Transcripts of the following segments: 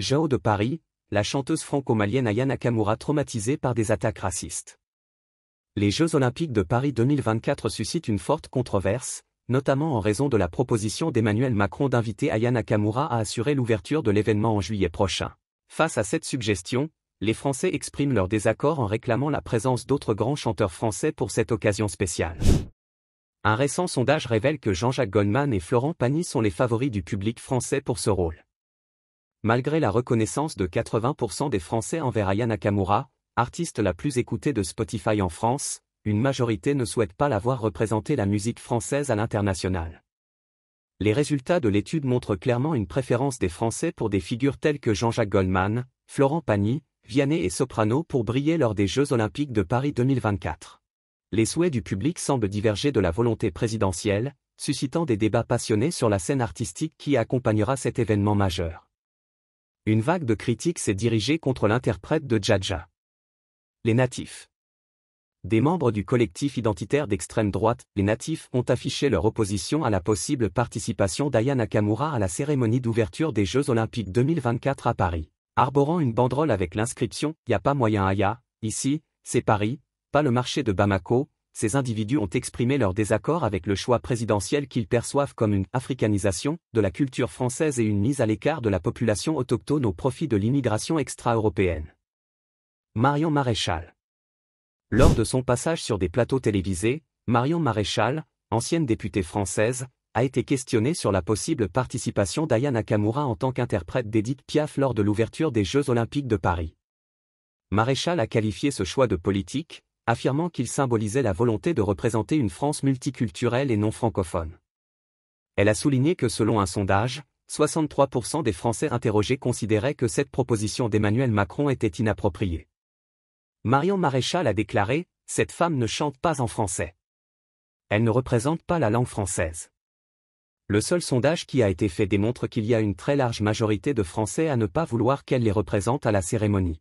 Jao de Paris, la chanteuse franco-malienne Aya Nakamura traumatisée par des attaques racistes. Les Jeux Olympiques de Paris 2024 suscitent une forte controverse, notamment en raison de la proposition d'Emmanuel Macron d'inviter Aya Nakamura à assurer l'ouverture de l'événement en juillet prochain. Face à cette suggestion, les Français expriment leur désaccord en réclamant la présence d'autres grands chanteurs français pour cette occasion spéciale. Un récent sondage révèle que Jean-Jacques Goldman et Florent Pagny sont les favoris du public français pour ce rôle. Malgré la reconnaissance de 80% des Français envers Aya Nakamura, artiste la plus écoutée de Spotify en France, une majorité ne souhaite pas la voir représenter la musique française à l'international. Les résultats de l'étude montrent clairement une préférence des Français pour des figures telles que Jean-Jacques Goldman, Florent Pagny, Vianney et Soprano pour briller lors des Jeux Olympiques de Paris 2024. Les souhaits du public semblent diverger de la volonté présidentielle, suscitant des débats passionnés sur la scène artistique qui accompagnera cet événement majeur. Une vague de critiques s'est dirigée contre l'interprète de Dja. Les Natifs. Des membres du collectif identitaire d'extrême droite, les Natifs, ont affiché leur opposition à la possible participation d'Aya Nakamura à la cérémonie d'ouverture des Jeux Olympiques 2024 à Paris. Arborant une banderole avec l'inscription « Y a pas moyen Aya, ici, c'est Paris, pas le marché de Bamako », ces individus ont exprimé leur désaccord avec le choix présidentiel qu'ils perçoivent comme une « africanisation » de la culture française et une mise à l'écart de la population autochtone au profit de l'immigration extra-européenne. Marion Maréchal. Lors de son passage sur des plateaux télévisés, Marion Maréchal, ancienne députée française, a été questionnée sur la possible participation d'Aya Nakamura en tant qu'interprète d'Édith Piaf lors de l'ouverture des Jeux Olympiques de Paris. Maréchal a qualifié ce choix de politique, affirmant qu'il symbolisait la volonté de représenter une France multiculturelle et non francophone. Elle a souligné que selon un sondage, 63% des Français interrogés considéraient que cette proposition d'Emmanuel Macron était inappropriée. Marion Maréchal a déclaré « Cette femme ne chante pas en français. Elle ne représente pas la langue française ». Le seul sondage qui a été fait démontre qu'il y a une très large majorité de Français à ne pas vouloir qu'elle les représente à la cérémonie.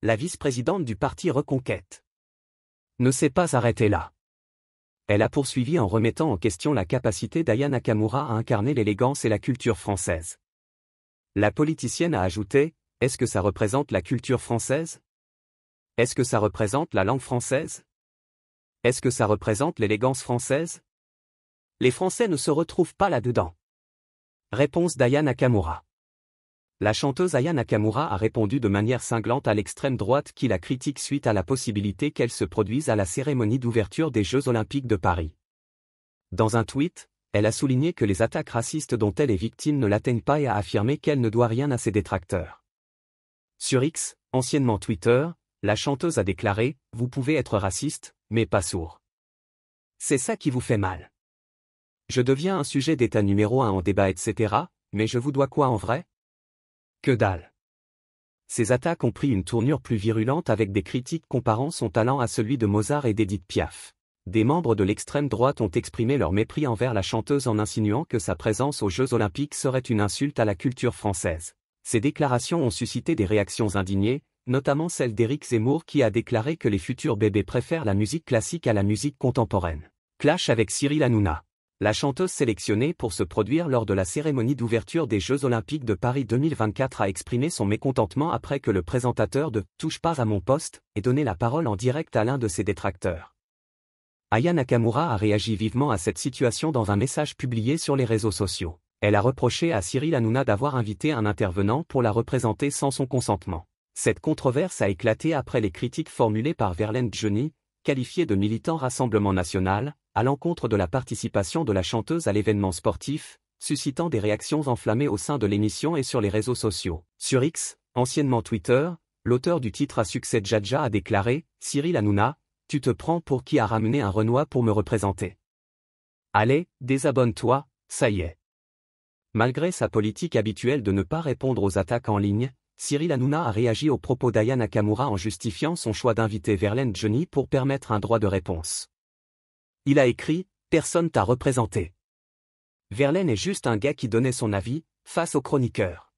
La vice-présidente du parti Reconquête ne s'est pas arrêtée là. Elle a poursuivi en remettant en question la capacité d'Aya Nakamura à incarner l'élégance et la culture française. La politicienne a ajouté « Est-ce que ça représente la culture française ? Est-ce que ça représente la langue française ? Est-ce que ça représente l'élégance française ? Les Français ne se retrouvent pas là-dedans. » Réponse d'Aya Nakamura. La chanteuse Aya Nakamura a répondu de manière cinglante à l'extrême droite qui la critique suite à la possibilité qu'elle se produise à la cérémonie d'ouverture des Jeux Olympiques de Paris. Dans un tweet, elle a souligné que les attaques racistes dont elle est victime ne l'atteignent pas et a affirmé qu'elle ne doit rien à ses détracteurs. Sur X, anciennement Twitter, la chanteuse a déclaré « Vous pouvez être raciste, mais pas sourd. C'est ça qui vous fait mal. Je deviens un sujet d'état numéro 1 en débat etc., mais je vous dois quoi en vrai ? Que dalle. » Ces attaques ont pris une tournure plus virulente avec des critiques comparant son talent à celui de Mozart et d'Édith Piaf. Des membres de l'extrême droite ont exprimé leur mépris envers la chanteuse en insinuant que sa présence aux Jeux Olympiques serait une insulte à la culture française. Ces déclarations ont suscité des réactions indignées, notamment celle d'Éric Zemmour qui a déclaré que les futurs bébés préfèrent la musique classique à la musique contemporaine. Clash avec Cyril Hanouna. La chanteuse sélectionnée pour se produire lors de la cérémonie d'ouverture des Jeux Olympiques de Paris 2024 a exprimé son mécontentement après que le présentateur de « Touche pas à mon poste » ait donné la parole en direct à l'un de ses détracteurs. Aya Nakamura a réagi vivement à cette situation dans un message publié sur les réseaux sociaux. Elle a reproché à Cyril Hanouna d'avoir invité un intervenant pour la représenter sans son consentement. Cette controverse a éclaté après les critiques formulées par Verlaine Djoni, qualifiée de militant Rassemblement National, à l'encontre de la participation de la chanteuse à l'événement sportif, suscitant des réactions enflammées au sein de l'émission et sur les réseaux sociaux. Sur X, anciennement Twitter, l'auteur du titre à succès Dja a déclaré « Cyril Hanouna, tu te prends pour qui a ramené un Renoir pour me représenter. Allez, désabonne-toi, ça y est. » Malgré sa politique habituelle de ne pas répondre aux attaques en ligne, Cyril Hanouna a réagi aux propos d'Aya Nakamura en justifiant son choix d'inviter Verlaine Djoni pour permettre un droit de réponse. Il a écrit « Personne t'a représenté. Verlaine est juste un gars qui donnait son avis, face aux chroniqueurs.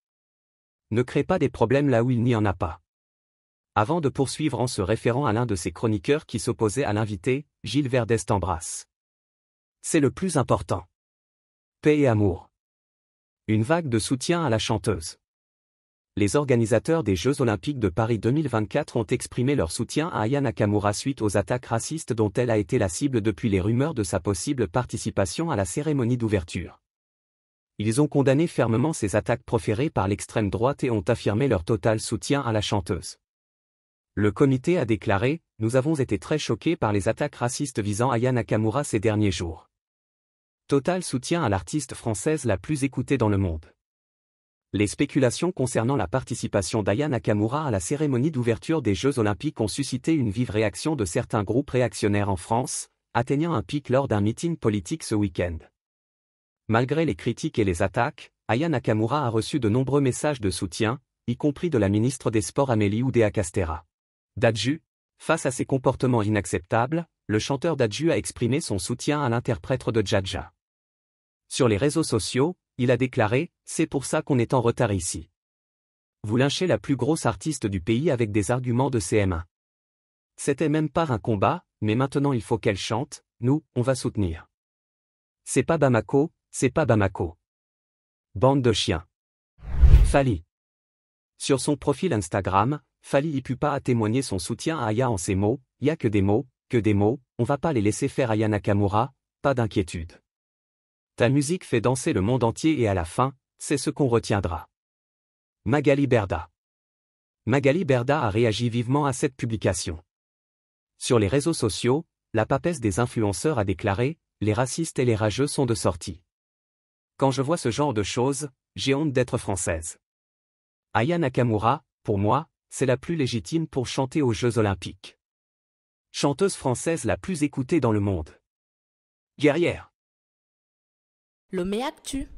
Ne crée pas des problèmes là où il n'y en a pas. » Avant de poursuivre en se référant à l'un de ses chroniqueurs qui s'opposait à l'invité, Gilles Verdez t'embrasse. C'est le plus important. Paix et amour. Une vague de soutien à la chanteuse. Les organisateurs des Jeux Olympiques de Paris 2024 ont exprimé leur soutien à Aya Nakamura suite aux attaques racistes dont elle a été la cible depuis les rumeurs de sa possible participation à la cérémonie d'ouverture. Ils ont condamné fermement ces attaques proférées par l'extrême droite et ont affirmé leur total soutien à la chanteuse. Le comité a déclaré « Nous avons été très choqués par les attaques racistes visant Aya Nakamura ces derniers jours. Total soutien à l'artiste française la plus écoutée dans le monde. » Les spéculations concernant la participation d'Aya Nakamura à la cérémonie d'ouverture des Jeux Olympiques ont suscité une vive réaction de certains groupes réactionnaires en France, atteignant un pic lors d'un meeting politique ce week-end. Malgré les critiques et les attaques, Aya Nakamura a reçu de nombreux messages de soutien, y compris de la ministre des Sports Amélie Oudéa-Castéra. Dadju, face à ces comportements inacceptables, le chanteur Dadju a exprimé son soutien à l'interprète de Dja. Sur les réseaux sociaux, il a déclaré « C'est pour ça qu'on est en retard ici. Vous lynchez la plus grosse artiste du pays avec des arguments de CM1. C'était même pas un combat, mais maintenant il faut qu'elle chante, nous, on va soutenir. C'est pas Bamako, c'est pas Bamako. Bande de chiens. » Fally. Sur son profil Instagram, Fally Ipupa a témoigné son soutien à Aya en ces mots « Y a que des mots, on va pas les laisser faire Aya Nakamura, pas d'inquiétude. Ta musique fait danser le monde entier et à la fin, c'est ce qu'on retiendra. » Magali Berda. Magali Berda a réagi vivement à cette publication. Sur les réseaux sociaux, la papesse des influenceurs a déclaré « Les racistes et les rageux sont de sortie. Quand je vois ce genre de choses, j'ai honte d'être française. Aya Nakamura, pour moi, c'est la plus légitime pour chanter aux Jeux Olympiques. Chanteuse française la plus écoutée dans le monde. Guerrière. Lomé Actu.